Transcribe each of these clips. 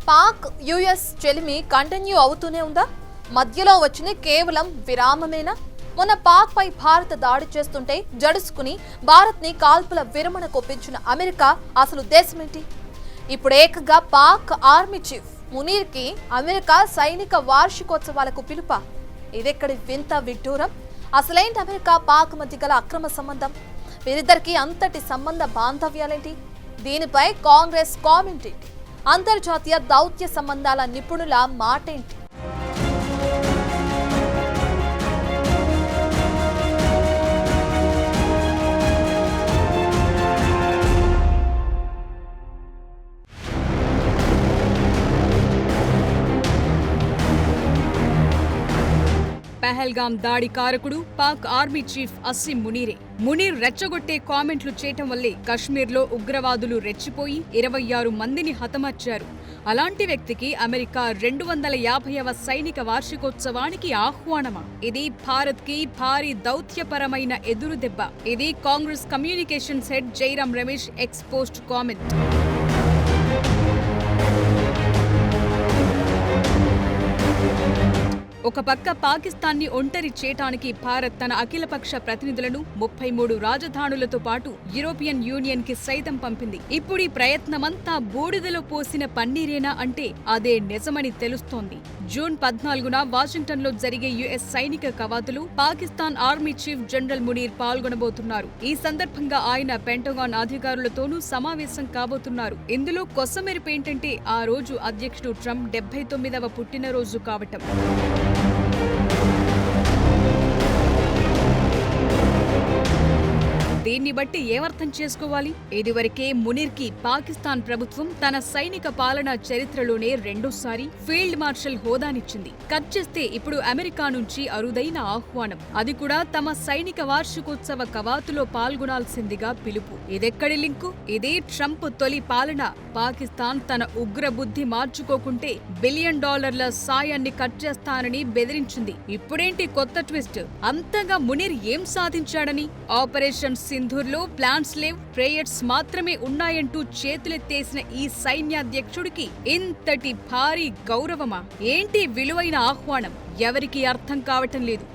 Pak US చెలిమి continue అవుతూనే ఉందా? మధ్యలో వచ్చిన కేవలం విరామమేనా? మొన్న పాక్ పై భారత్ దాడి చేస్తుంటే జడుసుకుని భారత్ ని కాల్పుల విరమణకు ఒప్పించిన అమెరికా అసలు ఉద్దేశమేంటి? ఇప్పుడు ఏకంగా పాక్ ఆర్మీ చీఫ్ మునీర్ కి అమెరికా సైనిక వార్షికోత్సవాలకు పిలుపా? ఇదెక్కడి వింత విడ్డూరం? అసలేంటి అమెరికా పాక్ మధ్య గల అక్రమ సంబంధం? వీరిద్దరికి అంతటి సంబంధ బాంధవ్యాలేంటి? దీనిపై కాంగ్రెస్ కామెంట్ ఏంటి? అంతర్జాతీయ దౌత్య సంబంధాల నిపుణుల మాటేంటి? పహల్గాం దాడి కారకుడు పాక్ ఆర్మీ చీఫ్ అసీం మునీరే. మునీర్ రెచ్చగొట్టే కామెంట్లు చేయటం వల్లే కశ్మీర్లో ఉగ్రవాదులు రెచ్చిపోయి 26 మందిని హతమార్చారు. అలాంటి వ్యక్తికి అమెరికా 250వ సైనిక వార్షికోత్సవానికి ఆహ్వానమా? ఇది భారత్ కి భారీ దౌత్యపరమైన ఎదురుదెబ్బ. ఇది Congress communications head Jairam Ramesh X post comment. ఒక పక్క పాకిస్తాన్ని ఒంటరి చేయటానికి భారత్ తన అఖిలపక్ష ప్రతినిధులను 33 రాజధానులతో పాటు యూరోపియన్ యూనియన్ కి సైతం పంపింది. ఇప్పుడు ఈ ప్రయత్నమంతా బూడిదలో పోసిన పన్నీరేనా అంటే అదే నిజమని తెలుస్తోంది. జూన్ 14న వాషింగ్టన్లో జరిగే యుఎస్ సైనిక కవాతులు Pakistan army chief general Munir పాల్గొనబోతున్నారు. ఈ సందర్భంగా ఆయన పెంటగాన్ అధికారులతోనూ సమావేశం కాబోతున్నారు. ఇందులో కొసమెరుపేంటంటే ఆ రోజు అధ్యక్షుడు ట్రంప్ 79వ పుట్టినరోజు కావటం. దీన్ని బట్టి ఏమర్థం చేసుకోవాలి? ఇదివరకే మునీర్ కి పాకిస్తాన్ ప్రభుత్వం తన సైనిక పాలనా చరిత్రలోనే రెండోసారి ఫీల్డ్ మార్షల్ హోదానిచ్చింది. కట్ చేస్తే ఇప్పుడు అమెరికా నుంచి అరుదైన ఆహ్వానం, అది కూడా తమ సైనిక వార్షికోత్సవ కవాతులో పాల్గొనాల్సిందిగా పిలుపు. ఇదెక్కడి లింకు? ఇదే ట్రంప్ తొలి పాలన. పాకిస్తాన్ తన ఉగ్ర బుద్ధి మార్చుకోకుంటే $1 బిలియన్ సాయాన్ని కట్ చేస్తానని బెదిరించింది. ఇప్పుడేంటి కొత్త ట్విస్ట్? అంతగా మునీర్ ఏం సాధించాడని? ఆపరేషన్ సింధూర్లో ప్లాన్స్ లేవ్, ప్రేయర్స్ మాత్రమే ఉన్నాయంటూ చేతులెత్తేసిన ఈ సైన్యాధ్యక్షుడికి ఇంతటి భారీ గౌరవమా? ఏంటి విలువైన ఆహ్వానం? ఎవరికీ అర్థం కావటం లేదు.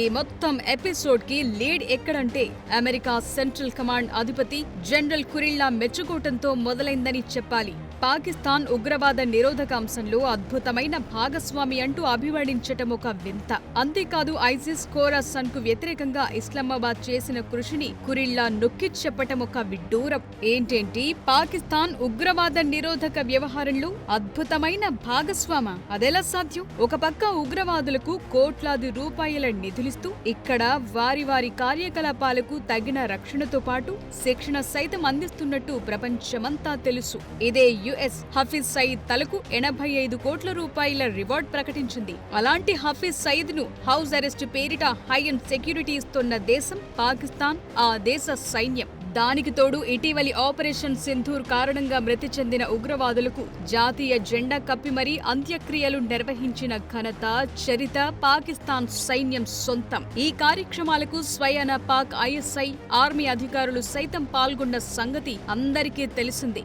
ఈ మొత్తం ఎపిసోడ్ కి లీడ్ ఎక్కడంటే అమెరికా సెంట్రల్ కమాండ్ అధిపతి జనరల్ కురిల్లా మెచ్చుకోవటంతో మొదలైందని చెప్పాలి. పాకిస్తాన్ ఉగ్రవాద నిరోధక అంశంలో అద్భుతమైన భాగస్వామి అంటూ అభివర్ణించటం ఒక వింత. అంతేకాదు ఐసిస్ ఖోరాసన్ కు వ్యతిరేకంగా ఇస్లామాబాద్ చేసిన కృషిని కురిల్లా నొక్కి చెప్పటం ఒక విడ్డూరం. ఏంటేంటి పాకిస్తాన్ ఉగ్రవాద నిరోధక వ్యవహారంలో అద్భుతమైన భాగస్వామా? అదెలా సాధ్యం? ఒక పక్క ఉగ్రవాదులకు కోట్లాది రూపాయల నిధులిస్తూ ఇక్కడ వారి వారి కార్యకలాపాలకు తగిన రక్షణతో పాటు శిక్షణ సైతం అందిస్తున్నట్టు ప్రపంచమంతా తెలుసు. ఇదే యుఎస్ హఫీజ్ సయీద్ తలకు 85 కోట్ల రూపాయల రివార్డ్ ప్రకటించింది. అలాంటి హఫీజ్ సయీద్ ను హౌస్ అరెస్ట్ పేరిట హై అండ్ సెక్యూరిటీ ఇస్తున్న దేశం పాకిస్తాన్, ఆ దేశ సైన్యం. దానికి తోడు ఇటీవలి ఆపరేషన్ సింధూర్ కారణంగా మృతి చెందిన ఉగ్రవాదులకు జాతీయ జెండా కప్పి మరీ అంత్యక్రియలు నిర్వహించిన ఘనత, చరిత పాకిస్తాన్ సైన్యం సొంతం. ఈ కార్యక్రమాలకు స్వయాన పాక్ ఐఎస్ఐ ఆర్మీ అధికారులు సైతం పాల్గొన్న సంగతి అందరికీ తెలిసిందే.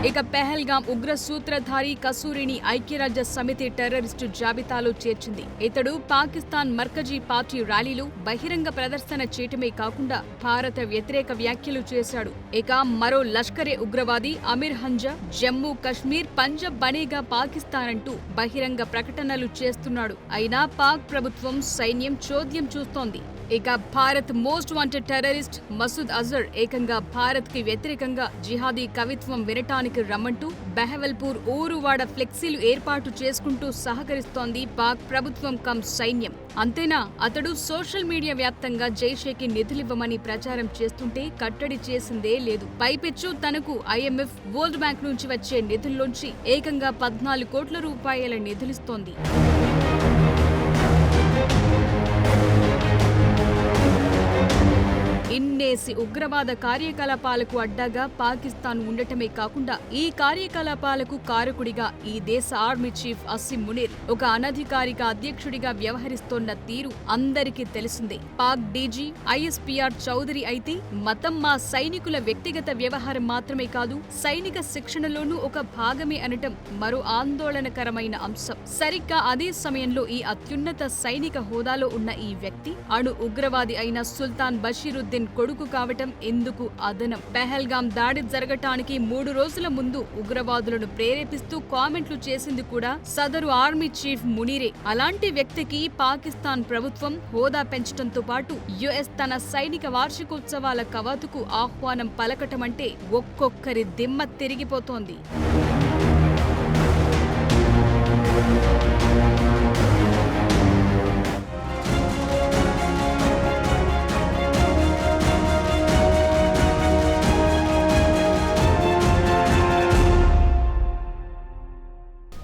ఇక పెహల్గాం ఉగ్ర సూత్రధారి కసూరిని ఐక్యరాజ్య సమితి టెర్రరిస్టు జాబితాలో చేర్చింది. ఇతడు పాకిస్తాన్ మర్కజీ పార్టీ ర్యాలీలో బహిరంగ ప్రదర్శన చేయటమే కాకుండా భారత వ్యతిరేక వ్యాఖ్యలు చేశాడు. ఇక మరో లష్కరే ఉగ్రవాది అమీర్ హంజా జమ్మూ కశ్మీర్, పంజాబ్ బనేగా పాకిస్తాన్ అంటూ బహిరంగ ప్రకటనలు చేస్తున్నాడు. అయినా పాక్ ప్రభుత్వం, సైన్యం చోద్యం చూస్తోంది. ఇక Bharat most wanted terrorist Masood Azhar ఏకంగా భారత్ కి వ్యతిరేకంగా జిహాదీ కవిత్వం వినటానికి రమ్మంటూ బెహవల్పూర్ ఊరువాడ ఫ్లెక్సీలు ఏర్పాటు చేసుకుంటూ సహకరిస్తోంది పాక్ ప్రభుత్వం కమ్ సైన్యం. అంతేనా, అతడు సోషల్ మీడియా వ్యాప్తంగా జైషేకి నిధులివ్వమని ప్రచారం చేస్తుంటే కట్టడి చేసిందే లేదు. పైపెచ్చు తనకు ఐఎంఎఫ్, వరల్డ్ బ్యాంక్ నుంచి వచ్చే నిధుల్లోంచి ఏకంగా 14 కోట్ల రూపాయల నిధులిస్తోంది. ఇన్నేసి ఉగ్రవాద కార్యకలాపాలకు అడ్డాగా పాకిస్తాన్ ఉండటమే కాకుండా ఈ కార్యకలాపాలకు కారకుడిగా ఈ దేశ ఆర్మీ చీఫ్ అసిమ్ మునీర్ ఒక అనధికారిక అధ్యక్షుడిగా వ్యవహరిస్తోన్న తీరు అందరికీ తెలిసిందే. పాక్ డీజీ ఐఎస్పీఆర్ చౌదరి అయితే మతం మా సైనికుల వ్యక్తిగత వ్యవహారం మాత్రమే కాదు, సైనిక శిక్షణలోనూ ఒక భాగమే అనటం మరో ఆందోళనకరమైన అంశం. సరిగ్గా అదే సమయంలో ఈ అత్యున్నత సైనిక హోదాలో ఉన్న ఈ వ్యక్తి అణు ఉగ్రవాది అయిన సుల్తాన్ బషీరుద్దీన్ కొడుకు కావటం ఎందుకు అదనం. పెహల్గాం దాడి జరగటానికి 3 రోజుల ముందు ఉగ్రవాదులను ప్రేరేపిస్తూ కామెంట్లు చేసింది కూడా సదరు ఆర్మీ చీఫ్ మునీరే. అలాంటి వ్యక్తికి పాకిస్తాన్ ప్రభుత్వం హోదా పెంచడంతో పాటు యుఎస్ తన సైనిక వార్షికోత్సవాల కవాతుకు ఆహ్వానం పలకటమంటే ఒక్కొక్కరి దిమ్మ తిరిగిపోతోంది.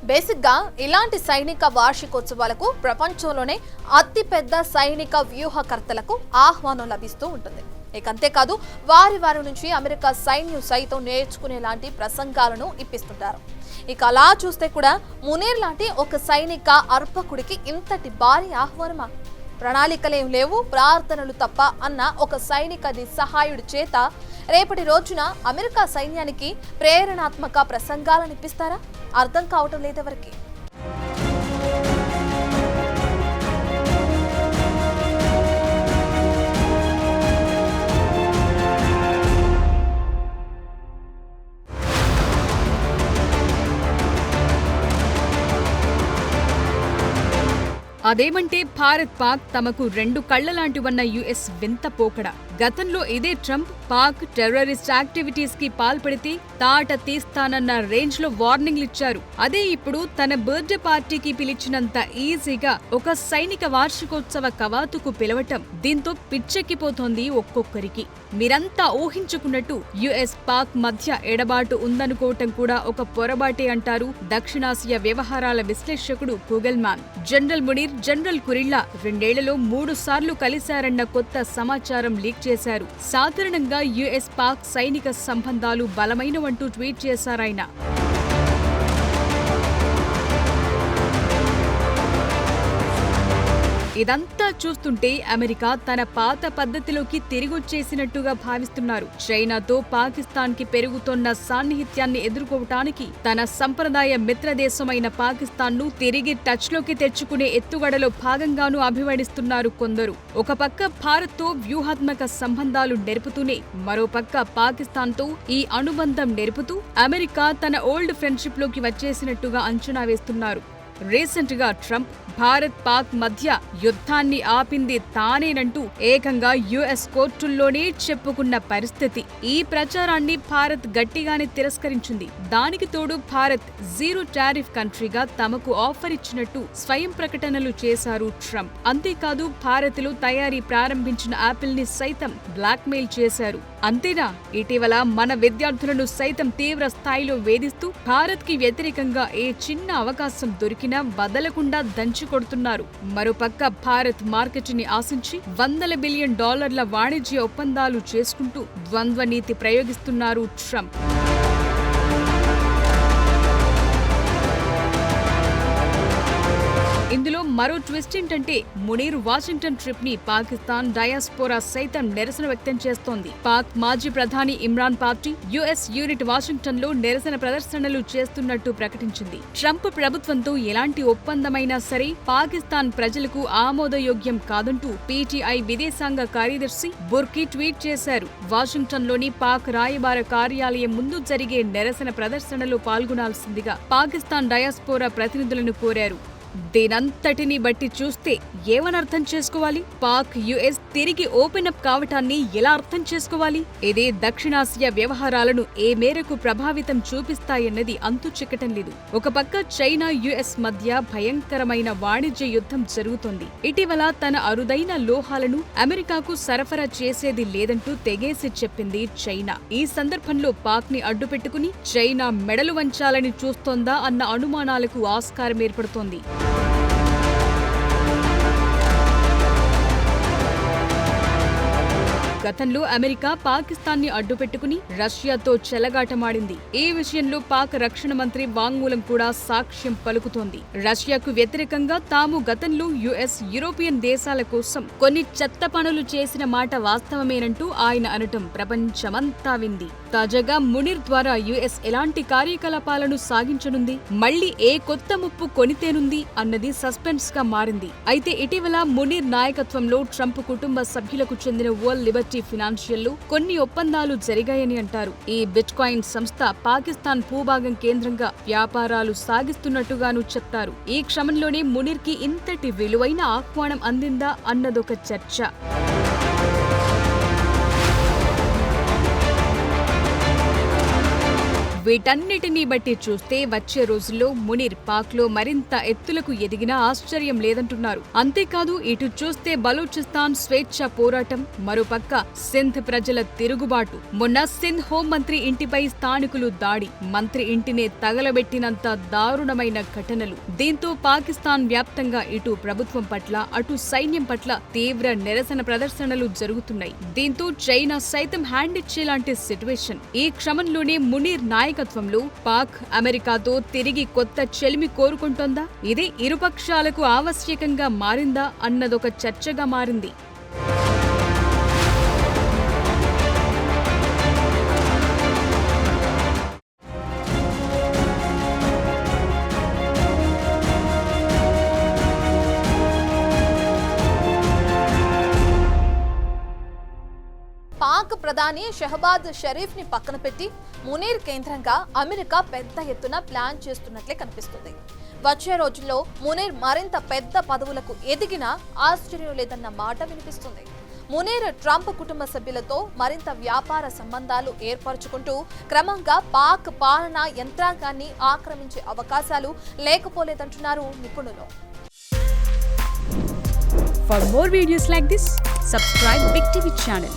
బేసిక్గా ఇలాంటి సైనిక వార్షికోత్సవాలకు ప్రపంచంలోనే అతిపెద్ద సైనిక వ్యూహకర్తలకు ఆహ్వానం లభిస్తూ ఉంటుంది. ఇక అంతేకాదు వారి నుంచి అమెరికా సైన్యం సైతం నేర్చుకునేలాంటి ప్రసంగాలను ఇప్పిస్తుంటారు. ఇక అలా చూస్తే కూడా మునీర్ లాంటి ఒక సైనిక అర్పకుడికి ఇంతటి భారీ ఆహ్వానమా? ప్రణాళికలేం లేవు, ప్రార్థనలు తప్ప అన్న ఒక సైనిక నిస్సహాయుడి చేత రేపటి రోజున అమెరికా సైన్యానికి ప్రేరణాత్మక ప్రసంగాలను ఇప్పిస్తారా? అర్థం కావటం లేదెవరికి. అదేమంటే భారత్ పాక్ తమకు 2 కళ్లలాంటివన్న యుఎస్ వింత పోకడ. గతంలో ఇదే ట్రంప్ పాక్ టెర్రరిస్ట్ యాక్టివిటీస్ కి పాల్పడితే తాట తీస్తానన్న రేంజ్ లో వార్నింగ్లిచ్చారు. అదే ఇప్పుడు తన బర్త్డే పార్టీకి పిలిచినంత ఈజీగా ఒక సైనిక వార్షికోత్సవ కవాతుకు పిలవటం దీంతో పిచ్చెక్కిపోతోంది ఒక్కొక్కరికి. మీరంతా ఊహించుకున్నట్టు యుఎస్ పాక్ మధ్య ఎడబాటు ఉందనుకోవటం కూడా ఒక పొరబాటే అంటారు దక్షిణాసియా వ్యవహారాల విశ్లేషకుడు కుగల్మాన్. జనరల్ మునీర్, జనరల్ కురిల్లా 2 ఏళ్లలో 3 సార్లు కలిశారన్న కొత్త సమాచారం లీక్ చేశారు. సాధారణంగా యుఎస్ పాక్ సైనిక సంబంధాలు బలమైనవంటూ ట్వీట్ చేశారాయన. ఇదంతా చూస్తుంటే అమెరికా తన పాత పద్ధతిలోకి తిరిగొచ్చేసినట్టుగా భావిస్తున్నారు. చైనాతో పాకిస్తాన్ కి పెరుగుతోన్న సాన్నిహిత్యాన్ని ఎదుర్కోవటానికి తన సంప్రదాయ మిత్రదేశమైన పాకిస్తాన్ ను తిరిగి టచ్ లోకి తెచ్చుకునే ఎత్తుగడలో భాగంగానూ అభివర్ణిస్తున్నారు కొందరు. ఒక పక్క భారత్ తో వ్యూహాత్మక సంబంధాలు నెరుపుతూనే మరోపక్క పాకిస్తాన్ తో ఈ అనుబంధం నెరుపుతూ అమెరికా తన ఓల్డ్ ఫ్రెండ్షిప్ లోకి వచ్చేసినట్టుగా అంచనా వేస్తున్నారు. రీసెంట్ గా ట్రంప్ భారత్ పాక్ మధ్య యుద్ధాన్ని ఆపింది తానేనంటూ ఏకంగా యుఎస్ కోర్టుల్లోనే చెప్పుకున్న పరిస్థితి. ఈ ప్రచారాన్ని భారత్ గట్టిగానే తిరస్కరించింది. దానికి తోడు భారత్ జీరో టారిఫ్ కంట్రీగా తమకు ఆఫర్ ఇచ్చినట్టు స్వయం ప్రకటనలు చేశారు ట్రంప్. అంతేకాదు భారత్ లో తయారీ ప్రారంభించిన యాపిల్ ని సైతం బ్లాక్ మెయిల్ చేశారు. అంతేనా, ఇటీవల మన విద్యార్థులను సైతం తీవ్ర స్థాయిలో వేధిస్తూ భారత్ కి వ్యతిరేకంగా ఏ చిన్న అవకాశం దొరికినా వదలకుండా దంచికొడుతున్నారు. మరోపక్క భారత్ మార్కెట్ ని ఆశించి $100 బిలియన్ వాణిజ్య ఒప్పందాలు చేసుకుంటూ ద్వంద్వ నీతి ప్రయోగిస్తున్నారు ట్రంప్. ఇందులో మరో ట్విస్ట్ ఏంటంటే మునీర్ వాషింగ్టన్ ట్రిప్ ని పాకిస్తాన్ డయాస్పోరా సైతం నిరసన వ్యక్తం చేస్తోంది. పాక్ మాజీ ప్రధాని Imran party US unit Washington లో నిరసన ప్రదర్శనలు చేస్తున్నట్టు ప్రకటించింది. ట్రంప్ ప్రభుత్వంతో ఎలాంటి ఒప్పందమైనా సరే పాకిస్తాన్ ప్రజలకు ఆమోదయోగ్యం కాదంటూ పీటీఐ విదేశాంగ కార్యదర్శి బుర్కీ ట్వీట్ చేశారు. వాషింగ్టన్ లోని పాక్ రాయబార కార్యాలయం ముందు జరిగే నిరసన ప్రదర్శనలో పాల్గొనాల్సిందిగా పాకిస్తాన్ డయాస్పోరా ప్రతినిధులను కోరారు. దీనంతటిని బట్టి చూస్తే ఏమనర్థం చేసుకోవాలి? పాక్ యుఎస్ తిరిగి ఓపెన్ అప్ కావటాన్ని ఎలా అర్థం చేసుకోవాలి? ఇదే దక్షిణాసియా వ్యవహారాలను ఏ మేరకు ప్రభావితం చూపిస్తాయన్నది అంతు చిక్కటం లేదు. ఒక పక్క చైనా యుఎస్ మధ్య భయంకరమైన వాణిజ్య యుద్ధం జరుగుతోంది. ఇటీవల తన అరుదైన లోహాలను అమెరికాకు సరఫరా చేసేది లేదంటూ తెగేసి చెప్పింది చైనా. ఈ సందర్భంలో పాక్ ని అడ్డుపెట్టుకుని చైనా మెడలు వంచాలని చూస్తోందా అన్న అనుమానాలకు ఆస్కారం ఏర్పడుతోంది. గతంలో అమెరికా పాకిస్తాన్ని అడ్డుపెట్టుకుని రష్యాతో చెలగాటమాడింది. ఈ విషయంలో పాక్ రక్షణ మంత్రి వాంగ్మూలం కూడా సాక్ష్యం పలుకుతోంది. రష్యాకు వ్యతిరేకంగా తాము గతంలో యుఎస్, యూరోపియన్ దేశాల కోసం కొన్ని చెత్త పనులు చేసిన మాట వాస్తవమేనంటూ ఆయన అనటం ప్రపంచమంతా వింది. తాజాగా మునీర్ ద్వారా యుఎస్ ఎలాంటి కార్యకలాపాలను సాగించనుంది, మళ్లీ ఏ కొత్త ముప్పు కొనితేనుంది అన్నది సస్పెన్స్ గా మారింది. అయితే ఇటీవల మునీర్ నాయకత్వంలో ట్రంప్ కుటుంబ సభ్యులకు చెందిన వరల్డ్ లిబర్టీ ఫినాన్షియల్ లో కొన్ని ఒప్పందాలు జరిగాయని అంటారు. ఈ బిట్ కాయిన్ సంస్థ పాకిస్తాన్ భూభాగం కేంద్రంగా వ్యాపారాలు సాగిస్తున్నట్టుగాను చెప్తారు. ఈ క్రమంలోనే మునీర్ కి ఇంతటి విలువైన ఆహ్వానం అందిందా అన్నదొక చర్చ. వీటన్నిటినీ బట్టి చూస్తే వచ్చే రోజుల్లో మునీర్ పాక్లో మరింత ఎత్తులకు ఎదిగినా ఆశ్చర్యం లేదంటున్నారు. అంతేకాదు, ఇటు చూస్తే బలూచిస్తాన్ స్వేచ్ఛ పోరాటం, మరోపక్క సింధ్ ప్రజల తిరుగుబాటు, మొన్న సింధ్ హోంమంత్రి ఇంటిపై స్థానికులు దాడి, మంత్రి ఇంటినే తగలబెట్టినంత దారుణమైన ఘటనలు. దీంతో పాకిస్తాన్ వ్యాప్తంగా ఇటు ప్రభుత్వం పట్ల, అటు సైన్యం పట్ల తీవ్ర నిరసన ప్రదర్శనలు జరుగుతున్నాయి. దీంతో చైనా సైతం హ్యాండ్ ఇచ్చేలాంటి సిట్యువేషన్. ఈ క్రమంలోనే మునీర్ నాయకత్వంలో పాక్ అమెరికాతో తిరిగి కొత్త చెలిమి కోరుకుంటోందా? ఇది ఇరుపక్షాలకు ఆవశ్యకంగా మారిందా అన్నదొక చర్చగా మారింది. పాక్ ప్రధాని షహబాజ్ షరీఫ్ ని పక్కన పెట్టి మునీర్ కేంద్రంగా అమెరికా పెద్ద ఎత్తున ప్లాన్ చేస్తున్నట్లే కనిపిస్తుంది. వచ్చే రోజుల్లో మునీర్ మరింత పెద్ద పదవులకు ఎదిగినా ఆశ్చర్యం లేదన్న మాట వినిపిస్తుంది. మునీర్ ట్రంప్ కుటుంబ సభ్యులతో మరింత వ్యాపార సంబంధాలు ఏర్పరచుకుంటూ క్రమంగా పాక్ పాలనా యంత్రాంగాన్ని ఆక్రమించే అవకాశాలు లేకపోలేదంటున్నారు నిపుణులు. For more videos like this, subscribe Big TV channel.